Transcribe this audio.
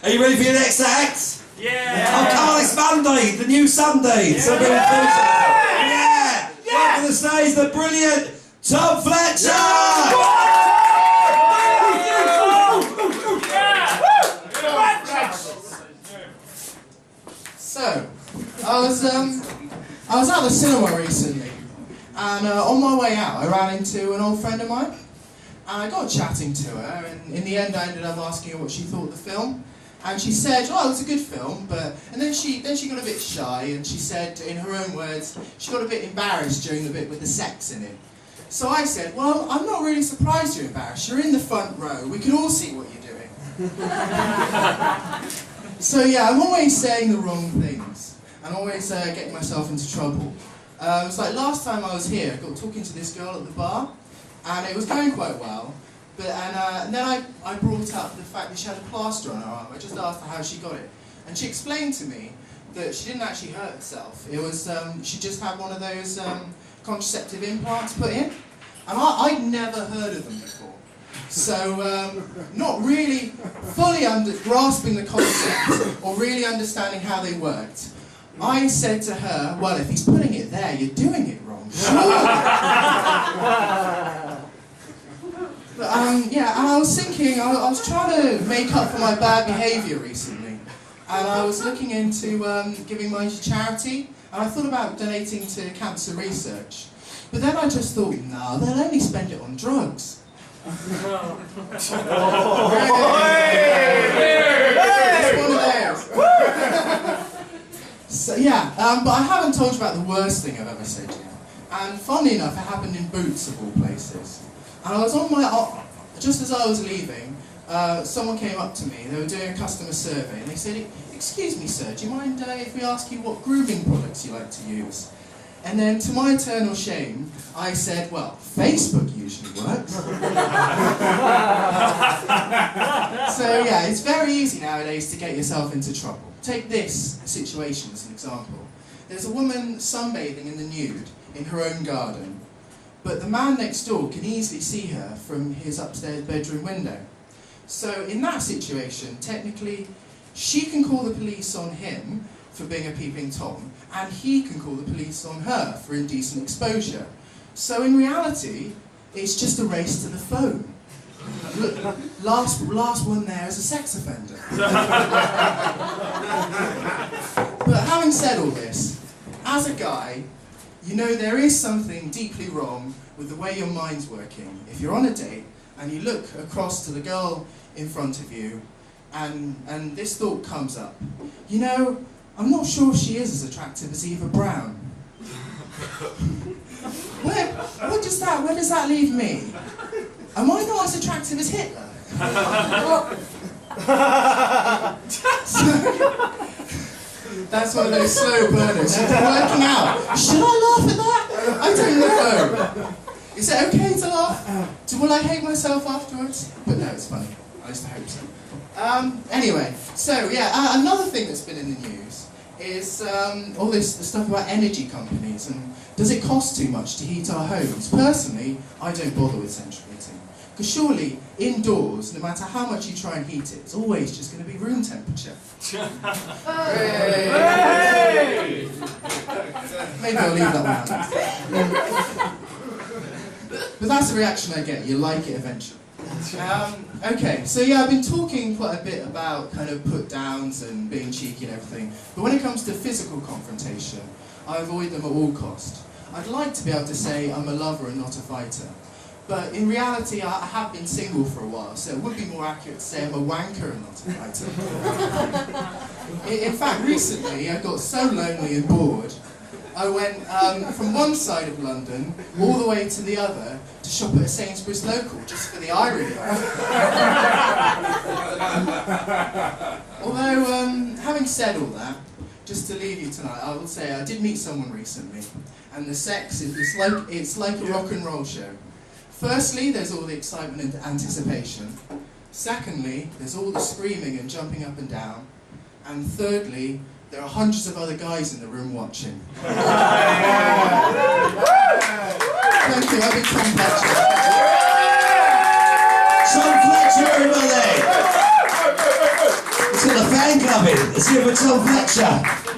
Are you ready for your next act? Yeah! Oh, come on, it's Monday, the new Sunday. So yeah! Welcome to the stage, the brilliant TomFletcher! So, I was at the cinema recently, and on my way out, I ran into an old friend of mine, and I got chatting to her, and in the end, I ended up asking her what she thought of the film, and she said, "Oh, it was a good film," and then she got a bit shy, and she said, in her own words, she got a bit embarrassed during the bit with the sex in it. So I said, "Well, I'm not really surprised you're embarrassed. You're in the front row. We can all see what you're doing." So yeah, I'm always saying the wrong things, and always getting myself into trouble. It's like last time I was here, I got talking to this girl at the bar, and it was going quite well, and then I brought up the fact that she had a plaster on her arm. I just asked her how she got it, and she explained to me that she didn't actually hurt herself. It was, she just had one of those contraceptive implants put in, and I'd never heard of them before. So, not really fully grasping the concept or really understanding how they worked, I said to her, "Well, if he's putting it there, you're doing it wrong, sure." But, yeah, and I was thinking, I was trying to make up for my bad behaviour recently, and I was looking into giving money to charity, and I thought about donating to cancer research. But then I just thought, no, they'll only spend it on drugs. It's one of theirs. So yeah, but I haven't told you about the worst thing I've ever said yet. And funnily enough, it happened in Boots of all places. And I was on my, just as I was leaving, someone came up to me. They were doing a customer survey, and they said, "Excuse me, sir, do you mind if we ask you what grooming products you like to use?" And then, to my eternal shame, I said, "Well, Facebook usually works." So yeah, it's very easy nowadays to get yourself into trouble. Take this situation as an example. There's a woman sunbathing in the nude in her own garden, but the man next door can easily see her from his upstairs bedroom window. So in that situation, technically, she can call the police on him for being a peeping Tom, and he can call the police on her for indecent exposure. So in reality, it's just a race to the phone. Look, last one there is a sex offender. But having said all this, as a guy, you know there is something deeply wrong with the way your mind's working. If you're on a date and you look across to the girl in front of you, and this thought comes up, you know, I'm not sure she is as attractive as Eva Brown. Where does that leave me? Am I not as attractive as Hitler? That's one of those slow burners. You're working out. Should I laugh at that? I don't know. Is it okay to laugh? Will I hate myself afterwards? But no, it's funny. I just hope so. Anyway, so yeah, another thing that's been in the news is all this stuff about energy companies and does it cost too much to heat our homes? Personally, I don't bother with central heating. Because surely, indoors, no matter how much you try and heat it, it's always just going to be room temperature. Hey! Maybe I'll leave that one out. But that's the reaction I get. You like it eventually. Okay, so yeah, I've been talking quite a bit about kind of put-downs and being cheeky and everything, but when it comes to physical confrontation, I avoid them at all cost. I'd like to be able to say I'm a lover and not a fighter, but in reality I have been single for a while, so it would be more accurate to say I'm a wanker and not a fighter. In fact, recently I got so lonely and bored, I went from one side of London all the way to the other to shop at a Sainsbury's local, just for the irony. Although, having said all that, just to leave you tonight, I will say I did meet someone recently, and the sex it's like a rock and roll show. Firstly, there's all the excitement and anticipation. Secondly, there's all the screaming and jumping up and down. And thirdly, there are hundreds of other guys in the room watching. Thank you, I've been TomFletcher. TomFletcher, everybody! hand clubbing. Let's hear it for Tom Fletcher.